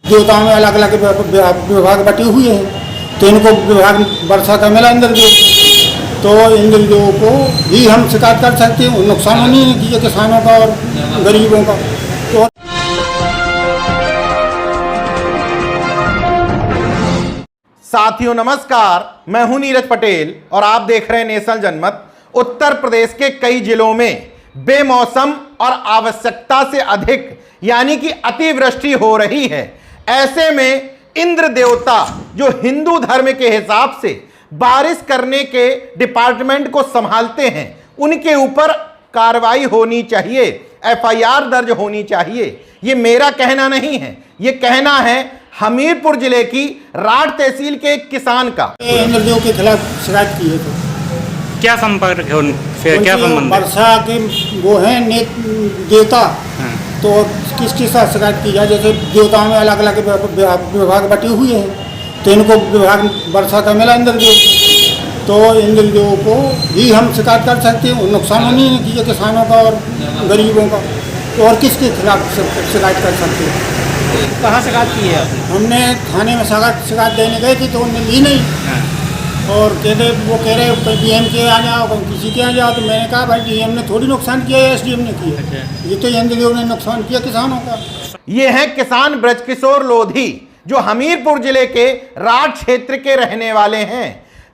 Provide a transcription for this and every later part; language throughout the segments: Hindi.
देवताओं में अलग अलग विभाग बटे हुए हैं, तो इनको विभाग वर्षा का मिला इंद्रदेव, तो इंद्रदेव को भी हम शिकायत कर सकते हैं। नुकसान नहीं किया किसानों का और गरीबों का। तो साथियों नमस्कार, मैं हूं नीरज पटेल और आप देख रहे हैं नेशनल जनमत। उत्तर प्रदेश के कई जिलों में बेमौसम और आवश्यकता से अधिक यानी कि अतिवृष्टि हो रही है। ऐसे में इंद्र देवता जो हिंदू धर्म के हिसाब से बारिश करने के डिपार्टमेंट को संभालते हैं, उनके ऊपर कार्रवाई होनी चाहिए, एफआईआर दर्ज होनी चाहिए। ये मेरा कहना नहीं है, ये कहना है हमीरपुर जिले की राठ तहसील के एक किसान का। इंद्रदेव के खिलाफ शिकायत की है। तो क्या संपर्क है उनसे, क्या संबंध है? वर्षा के वो हैं देवता, तो किसके साथ शिकायत की जाए? जैसे देवताओं में अलग अलग विभाग बटे हुए हैं, तो इनको विभाग वर्षा का मिला इंद्रदेव, तो इंद्रदेव को भी हम शिकायत कर सकते हैं। नुकसान नहीं किया किसानों का और गरीबों का। तो और किसके खिलाफ शिकायत कर सकते हैं? कहाँ शिकायत की है आपने? हमने थाने में शिकायत देने गए थे, तो उन्होंने ली नहीं। और वो कह रहे डीएम के आ जाओ, किसी के आ जाओ। तो मैंने कहा भाई डीएम ने थोड़ी नुकसान किया है, एसडीएम ने किया। ये तो इंद्रदेव ने नुकसान किया किसानों का। ये हैं किसान ब्रजकिशोर लोधी, जो हमीरपुर जिले के राठ क्षेत्र के रहने वाले हैं।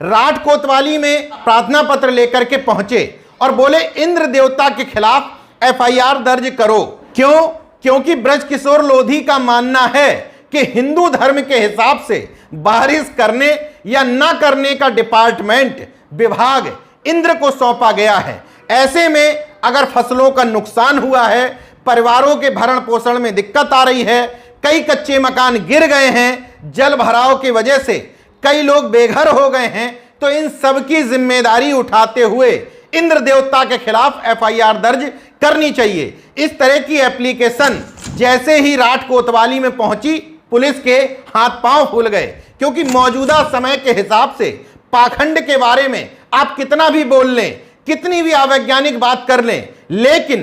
राठ कोतवाली में प्रार्थना पत्र लेकर के पहुंचे और बोले इंद्र देवता के खिलाफ एफआईआर दर्ज करो। क्यों? क्योंकि ब्रजकिशोर लोधी का मानना है कि हिंदू धर्म के हिसाब से बारिश करने या न करने का डिपार्टमेंट विभाग इंद्र को सौंपा गया है। ऐसे में अगर फसलों का नुकसान हुआ है, परिवारों के भरण पोषण में दिक्कत आ रही है, कई कच्चे मकान गिर गए हैं, जल भराव की वजह से कई लोग बेघर हो गए हैं, तो इन सब की जिम्मेदारी उठाते हुए इंद्र देवता के खिलाफ एफआईआर दर्ज करनी चाहिए। इस तरह की एप्लीकेशन जैसे ही राठ कोतवाली में पहुंची, पुलिस के हाथ पांव फूल गए, क्योंकि मौजूदा समय के हिसाब से पाखंड के बारे में आप कितना भी बोल लें, कितनी भी अवैज्ञानिक बात कर लें, लेकिन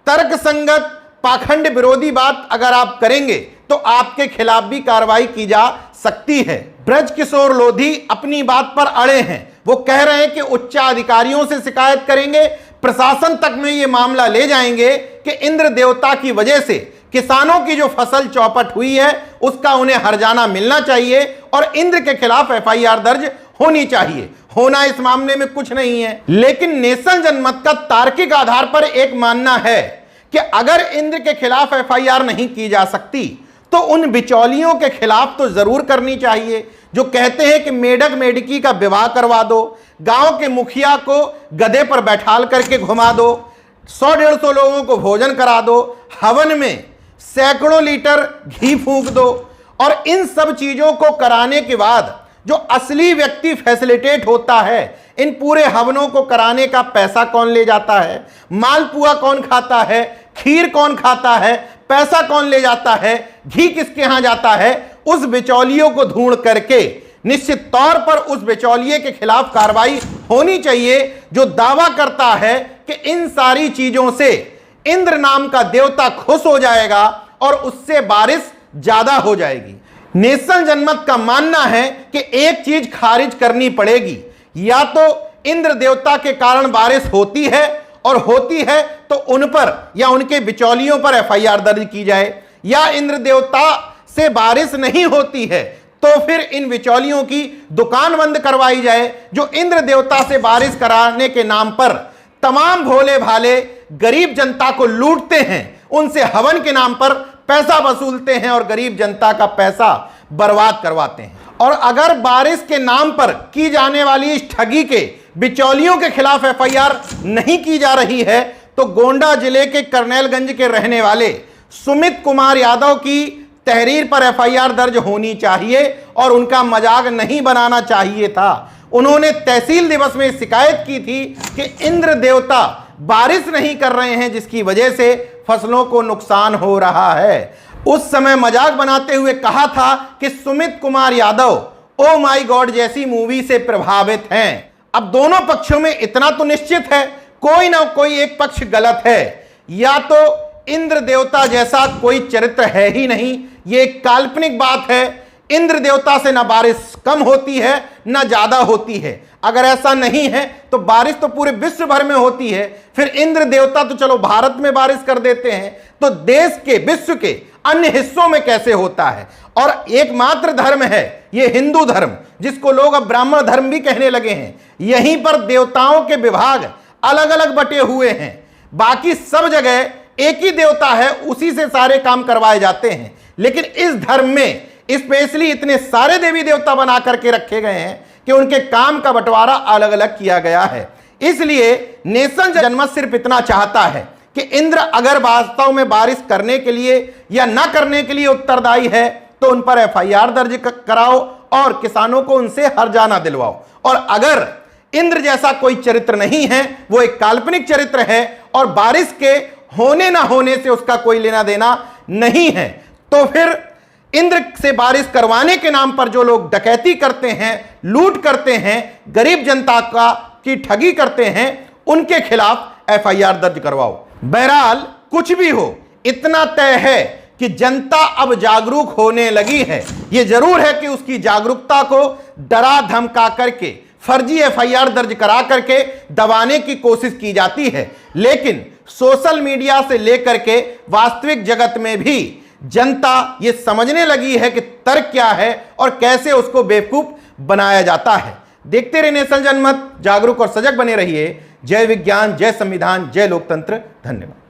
तर्कसंगत पाखंड विरोधी बात अगर आप करेंगे तो आपके खिलाफ भी कार्रवाई की जा सकती है। ब्रजकिशोर लोधी अपनी बात पर अड़े हैं। वो कह रहे हैं कि उच्च अधिकारियों से शिकायत करेंगे, प्रशासन तक में ये मामला ले जाएंगे कि इंद्र देवता की वजह से किसानों की जो फसल चौपट हुई है उसका उन्हें हर्जाना मिलना चाहिए और इंद्र के खिलाफ एफआईआर दर्ज होनी चाहिए। होना इस मामले में कुछ नहीं है, लेकिन नेशनल जनमत का तार्किक आधार पर एक मानना है कि अगर इंद्र के खिलाफ एफआईआर नहीं की जा सकती तो उन बिचौलियों के खिलाफ तो जरूर करनी चाहिए, जो कहते हैं कि मेढक मेढकी का विवाह करवा दो, गांव के मुखिया को गधे पर बैठाल करके घुमा दो, 100-150 लोगों को भोजन करा दो, हवन में सैकड़ों लीटर घी फूंक दो। और इन सब चीजों को कराने के बाद जो असली व्यक्ति फैसिलिटेट होता है, इन पूरे हवनों को कराने का पैसा कौन ले जाता है, मालपुआ कौन खाता है, खीर कौन खाता है, पैसा कौन ले जाता है, घी किसके यहां जाता है, उस बिचौलियों को ढूंढ करके निश्चित तौर पर उस बिचौलिए के खिलाफ कार्रवाई होनी चाहिए, जो दावा करता है कि इन सारी चीजों से इंद्र नाम का देवता खुश हो जाएगा और उससे बारिश ज्यादा हो जाएगी। नेशनल जनमत का मानना है कि एक चीज खारिज करनी पड़ेगी, या तो इंद्र देवता के कारण बारिश होती है और होती है तो उन पर या उनके बिचौलियों पर एफआईआर दर्ज की जाए, या इंद्र देवता से बारिश नहीं होती है तो फिर इन बिचौलियों की दुकान बंद करवाई जाए, जो इंद्र देवता से बारिश कराने के नाम पर तमाम भोले भाले गरीब जनता को लूटते हैं, उनसे हवन के नाम पर पैसा वसूलते हैं और गरीब जनता का पैसा बर्बाद करवाते हैं। और अगर बारिश के नाम पर की जाने वाली इस ठगी के बिचौलियों के खिलाफ एफआईआर नहीं की जा रही है, तो गोंडा जिले के करनेलगंज के रहने वाले सुमित कुमार यादव की तहरीर पर एफआईआर दर्ज होनी चाहिए और उनका मजाक नहीं बनाना चाहिए था। उन्होंने तहसील दिवस में शिकायत की थी कि इंद्र देवता बारिश नहीं कर रहे हैं, जिसकी वजह से फसलों को नुकसान हो रहा है। उस समय मजाक बनाते हुए कहा था कि सुमित कुमार यादव ओ माई गॉड जैसी मूवी से प्रभावित हैं। अब दोनों पक्षों में इतना तो निश्चित है, कोई ना कोई एक पक्ष गलत है, या तो इंद्र देवता जैसा कोई चरित्र है ही नहीं, ये एक काल्पनिक बात है। इंद्र देवता से ना बारिश कम होती है ना ज्यादा होती है। अगर ऐसा नहीं है तो बारिश तो पूरे विश्व भर में होती है। फिर इंद्र देवता तो चलो भारत में बारिश कर देते हैं, तो देश के, विश्व के अन्य हिस्सों में कैसे होता है? और एकमात्र धर्म है ये हिंदू धर्म, जिसको लोग अब ब्राह्मण धर्म भी कहने लगे हैं। यहीं पर देवताओं के विभाग अलग अलग बटे हुए हैं। बाकी सब जगह एक ही देवता है, उसी से सारे काम करवाए जाते हैं। लेकिन इस धर्म में स्पेशली इतने सारे देवी देवता बना करके रखे गए हैं कि उनके काम का बंटवारा अलग अलग किया गया है। इसलिए नेशन जनमत सिर्फ इतना चाहता है कि इंद्र अगर वास्तव में बारिश करने के लिए या ना करने के लिए उत्तरदायी है तो उन पर FIR दर्ज कराओ और किसानों को उनसे हर्जाना दिलवाओ। और अगर इंद्र जैसा कोई चरित्र नहीं है, वो एक काल्पनिक चरित्र है और बारिश के होने ना होने से उसका कोई लेना देना नहीं है, तो फिर इंद्र से बारिश करवाने के नाम पर जो लोग डकैती करते हैं, लूट करते हैं, गरीब जनता की ठगी करते हैं, उनके खिलाफ FIR दर्ज करवाओ। बहरहाल कुछ भी हो, इतना तय है कि जनता अब जागरूक होने लगी है। यह जरूर है कि उसकी जागरूकता को डरा धमका करके, फर्जी FIR दर्ज करा करके दबाने की कोशिश की जाती है। लेकिन सोशल मीडिया से लेकर के वास्तविक जगत में भी जनता ये समझने लगी है कि तर्क क्या है और कैसे उसको बेवकूफ बनाया जाता है। देखते रहिए नेशन जनमत, जागरूक और सजग बने रहिए। जय विज्ञान, जय संविधान, जय लोकतंत्र। धन्यवाद।